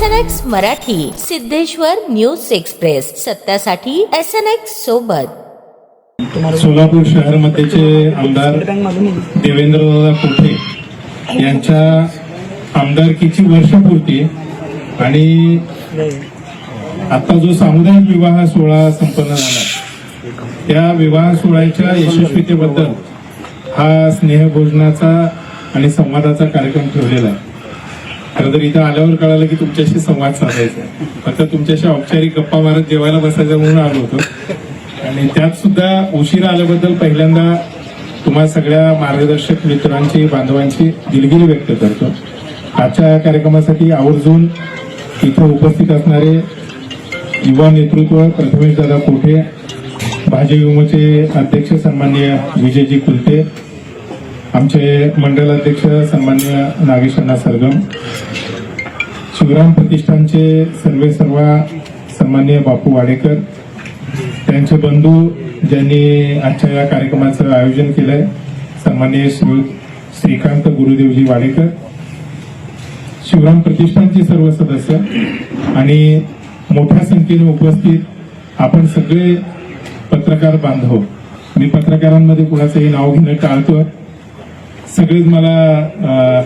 SNX Marathi, Siddheshwar news express, सत्यासाठी SNX सोबत. सोलापूर शहरमध्येचे आमदार देवेंद्रदादा कोठे यांच्या आमदारकीची वर्षपूर्ती आणि आता जो सामुदायिक विवाह सोहळा संपन्न झाला त्या विवाह सोहळ्याच्या यशस्वीतेबद्दल हा स्नेहभोजनाचा आणि संवादाचा कार्यक्रम ठेवलेला आहे. खरं तर इथं आल्यावर कळालं की तुमच्याशी संवाद साधायचा आहे. फक्त तुमच्याशी औपचारिक गप्पा मारत जेवायला बसायचं म्हणून आलो होतो आणि त्यात सुद्धा उशिरा आल्याबद्दल पहिल्यांदा तुम्हा सगळ्या मार्गदर्शक मित्रांची बांधवांची दिलगिरी व्यक्त करतो. आजच्या कार्यक्रमासाठी आवर्जून इथं उपस्थित असणारे युवा नेतृत्व प्रथमेश दादा कोठे, भाजयुमोचे अध्यक्ष सन्माननीय विजयजी कुलते, आमचे मंडल अध्यक्ष सन्माननीय नागेशअण्णा सरगम, शिवराम प्रतिष्ठानचे सर्वे सन्माननीय बापू वाडेकर, त्यांचे बंधू ज्यांनी आजच्या या कार्यक्रमाचं आयोजन केलंय सन्माननीय श्रीकांत गुरुदेवजी वाडेकर, शिवराम प्रतिष्ठानचे सर्व सदस्य आणि मोठ्या संख्येने उपस्थित आपण सगळे पत्रकार बांधव. मी पत्रकारांमध्ये कुणाचंही नाव घेणं टाळतो. सगळेच मला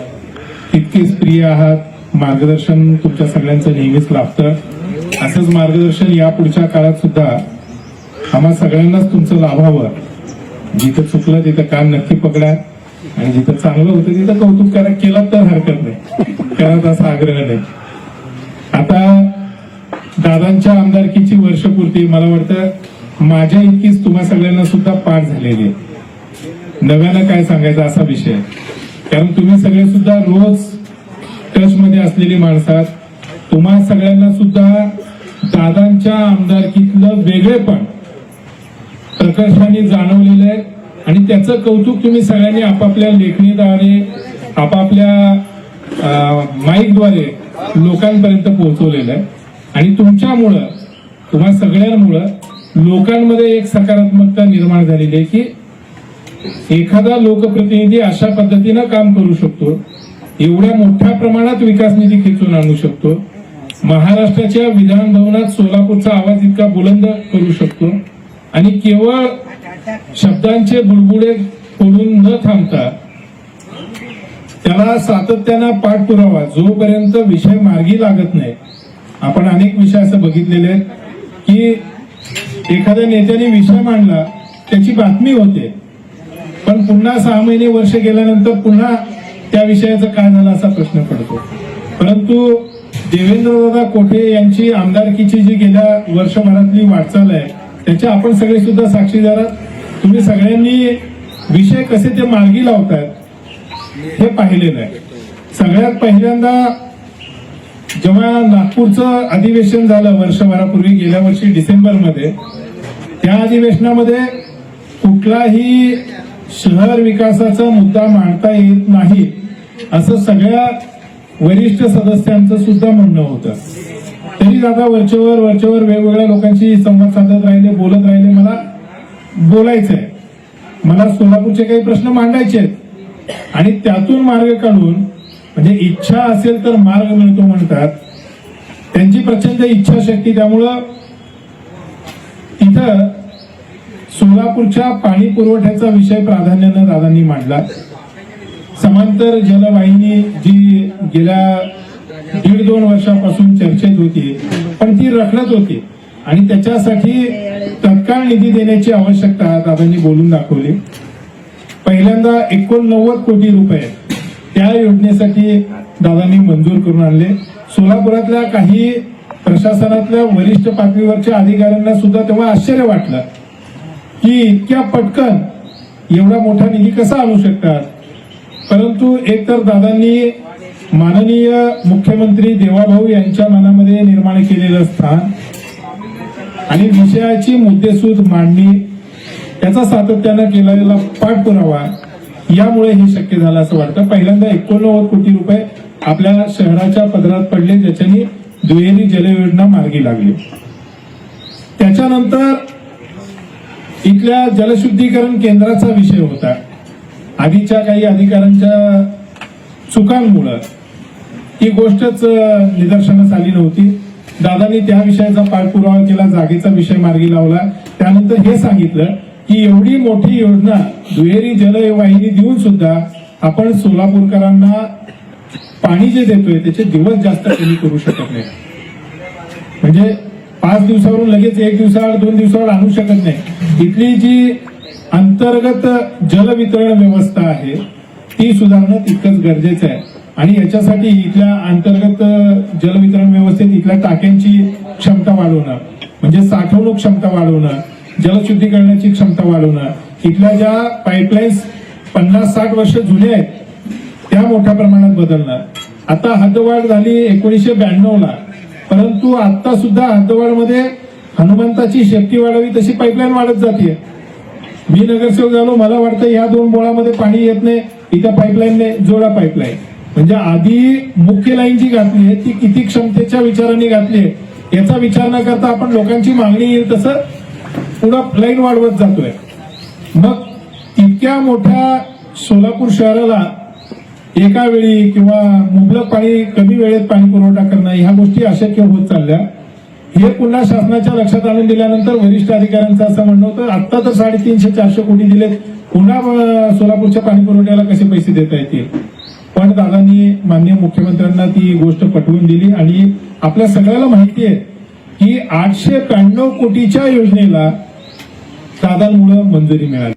तितकेच प्रिय आहात. मार्गदर्शन तुमच्या सगळ्यांचं नेहमीच लाभतं. असंच मार्गदर्शन यापुढच्या काळात सुद्धा आम्हा सगळ्यांनाच तुमचं लाभावं. जिथं चुकलं तिथं कान नक्की पकडा आणि जिथं चांगलं होतं तिथं कौतुक केलं तर हरकत नाही, करत असा आग्रह नाही. आता दादांच्या आमदारकीची वर्षपूर्ती मला वाटतं माझ्या इतकीच तुम्हा सगळ्यांना सुद्धा पाठ झालेली आहे. नव्यानं काय सांगायचं असा विषय, कारण तुम्ही सगळे सुद्धा रोज टच मध्ये असलेली माणसं आहात. तुम्हा सगळ्यांना सुद्धा दादांच्या आमदारकीतलं वेगळेपण प्रकर्षाने जाणवलेलं आहे आणि त्याचं कौतुक तुम्ही सगळ्यांनी आपापल्या लेखणीद्वारे आपापल्या माईकद्वारे लोकांपर्यंत पोहोचवलेलं आहे. आणि तुमच्यामुळं तुम्हा सगळ्यांमुळं लोकांमध्ये एक सकारात्मकता निर्माण झालेली आहे की एखादा लोकप्रतिनिधी अशा पद्धतीनं काम करू शकतो, एवढ्या मोठ्या प्रमाणात विकास निधी खेचून आणू शकतो, महाराष्ट्राच्या विधान भवनात सोलापूरचा आवाज इतका बुलंद करू शकतो आणि केवळ शब्दांचे बुडबुडे फोडून न थांबता त्याला सातत्यानं पाठपुरावा जोपर्यंत विषय मार्गी लागत नाही. आपण अनेक विषय असं बघितलेले आहेत की एखाद्या नेत्याने विषय मांडला, त्याची बातमी होते, पण पुन्हा 6 महिने वर्ष गेल्यानंतर पुन्हा त्या विषयाचं काय झालं असा प्रश्न पडतो. परंतु देवेंद्रदादा कोठे यांची आमदारकीची जी गेल्या वर्षभरातली वाटचाल आहे त्याच्या आपण सगळे सुद्धा साक्षीदार आहात. तुम्ही सगळ्यांनी विषय कसे ते मार्गी लावतात हे पाहिलेलं आहे. सगळ्यात पहिल्यांदा जेव्हा नागपूरचं अधिवेशन झालं वर्षभरापूर्वी गेल्या वर्षी डिसेंबरमध्ये, त्या अधिवेशनामध्ये कुठलाही शहर विकासाचा मुद्दा मांडता येत नाही असं सगळ्या वरिष्ठ सदस्यांचं सुद्धा म्हणणं होतं. तरी दादा वरचेवर वेगवेगळ्या लोकांशी संवाद साधत राहिले, बोलत राहिले. मला बोलायचंय, मला सोलापूरचे काही प्रश्न मांडायचे आहेत आणि त्यातून मार्ग काढून, म्हणजे इच्छा असेल तर मार्ग मिळतो म्हणतात, त्यांची प्रचंड इच्छाशक्ती. त्यामुळं तिथं सोलापूरच्या पाणी पुरवठ्याचा विषय प्राधान्यानं दादांनी मांडला. समांतर जलवाहिनी जी गेल्या 1.5-2 वर्षापासून चर्चेत होती पण ती रखडत होती आणि त्याच्यासाठी तत्काळ निधी देण्याची आवश्यकता दादांनी बोलून दाखवली. पहिल्यांदा 89 कोटी रुपये त्या योजनेसाठी दादांनी मंजूर करून आणले. सोलापुरातल्या काही प्रशासनातल्या वरिष्ठ पातळीवरच्या अधिकाऱ्यांना सुद्धा तेव्हा आश्चर्य वाटलं की इतक्या पटकन एवढा मोठा निधी कसा आणू शकतात. परंतु एकतर दादांनी माननीय मुख्यमंत्री देवाभाऊ यांच्या मनामध्ये निर्माण केलेलं स्थान आणि विषयाची मुद्देसूद मांडणी, त्याचा सातत्यानं केलेला पाठपुरावा, यामुळे हे शक्य झालं असं वाटतं. पहिल्यांदा 89 कोटी रुपये आपल्या शहराच्या पदरात पडले, ज्याच्यानी दुहेरी जलयोजना मार्गी लागली. त्याच्यानंतर इथल्या जलशुद्धीकरण केंद्राचा विषय होता. आधीच्या काही अधिकाऱ्यांच्या चुकांमुळे ही गोष्टच निदर्शनास आली नव्हती. दादांनी त्या विषयाचा पाठपुरावा केला, जागेचा विषय मार्गी लावला. त्यानंतर हे सांगितलं की एवढी मोठी योजना दुहेरी जलवाहिनी देऊन सुद्धा आपण सोलापूरकरांना पाणी जे देतोय त्याचे दिवस जास्त कमी करू शकत नाही. म्हणजे 5 दिवसावरून लगेच 1 दिवसावर 2 दिवसावर आणू शकत नाही. इथली जी अंतर्गत जलवितरण व्यवस्था आहे ती सुधारणं तितकंच गरजेचं आहे. आणि याच्यासाठी इथल्या अंतर्गत जलवितरण व्यवस्थेत इथल्या टाक्यांची क्षमता वाढवणं, म्हणजे साठवणूक क्षमता वाढवणं, जलशुद्धीकरणाची क्षमता वाढवणं, इथल्या ज्या पाईपलाईन्स 50-60 वर्ष जुन्या आहेत त्या मोठ्या प्रमाणात बदलणं. आता हद्दवाढ झाली 1992ला, परंतु आता सुद्धा हद्दवाढमध्ये हनुमंताची शेपटी वाढावी तशी पाईपलाईन वाढत जाते. मी नगरसेवक झालो, मला वाटतं या 2 बोळामध्ये पाणी येत नाही, इथं पाईपलाईनने जोडा पाईपलाईन. म्हणजे आधी मुख्य लाईन जी घातली आहे ती किती क्षमतेच्या विचाराने घातली आहे याचा विचार न करता आपण लोकांची मागणी येईल तसं पुढं लाईन वाढवत जातोय. मग इतक्या मोठ्या सोलापूर शहराला एका वेळी किंवा मुबलक पाणी कमी वेळेत पाणी पुरवठा करणं ह्या गोष्टी अशक्य होत चालल्या. हे पुन्हा शासनाच्या लक्षात आणून दिल्यानंतर वरिष्ठ अधिकाऱ्यांचं असं म्हणणं होतं आता तर 350-400 कोटी दिलेत, पुन्हा सोलापूरच्या पाणी पुरवठ्याला कसे पैसे देता येतील. पण दादांनी माननीय मुख्यमंत्र्यांना ती गोष्ट पटवून दिली आणि आपल्या सगळ्याला माहिती आहे की 892 कोटीच्या योजनेला दादांमुळे मंजुरी मिळाली.